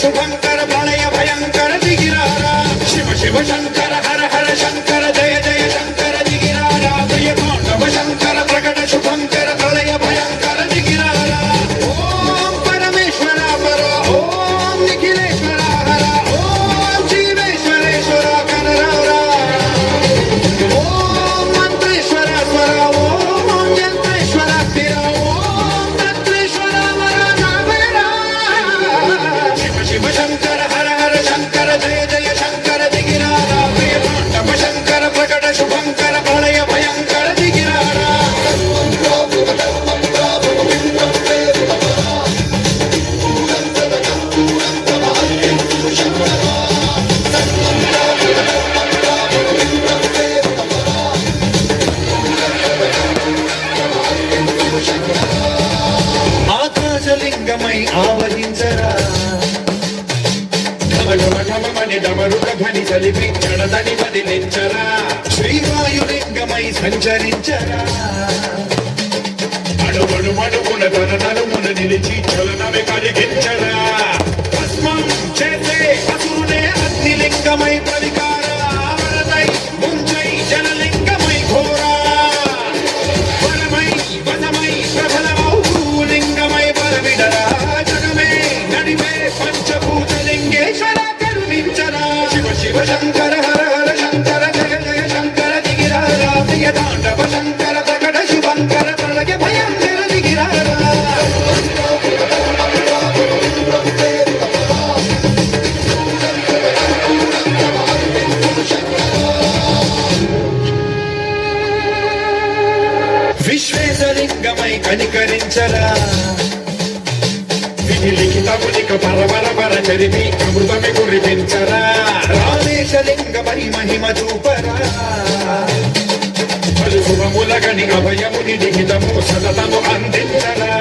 శుభంకర ప్రళయ భయంకర దిగిరారా శివ శివ శంకర హర హర శంకర జయ జయ శంకర దిగిరారా ప్రియ తాండవ శంకర ప్రకట శుభంకర ప్రళయ భయంకర దిగిరారా ఓం పరమేశ్వర పర ఓం నిఖిలేశ్వర హర ఓం జీవేశ్వరేశ్వర కనరారా ఓం మంత్రేశ్వర స్వర ఓం యంత్రేశ్వర స్థిర ఓం తత్రేశ్వర వర నావేరా శివ శివ శంకర హర హర శంకర జయ జయ శంకర దిగిరారా ప్రియ తాండవ శంకర ప్రకట శుభంకర ప్రళయ భయంకర దిగిరారా ఆకాశలింగమై ఆవహించరా ఢమఢమఢమని డమరుక ధ్వని చలిపి చడదని వదిలించరా శ్రీవాయులింగమై సంచరించరా అడుగున తన నలుమున నిలిచి చలనమే కలిగించరా భస్మం చేసే అసురునే అగ్నిలింగమై ప్రవికార వరదై ముంచై జలలింగమై ఘోరా వరమై వనమై ప్రబలమౌ లింగమై బలవిడరా జగమే నడివే పంచభూతలింగేశ్వర కరుణించరా శివ శివ శంకర హర హర శంకర జయ జయ శంకర దిగిరారా ప్రియ తాండవ శంకర ప్రకట శుభంకర ప్రళయ భయంకర దిగిరారా విశ్వేశలింగమై కనికరించరా విధి లిఖితమునిక పరపర పర చరిమి అమృతమి కురిపించరా రామేశలింగమై మహిమ చూపరా పలు శుభములగని అభయముని లిఖితము సతతము అందించరా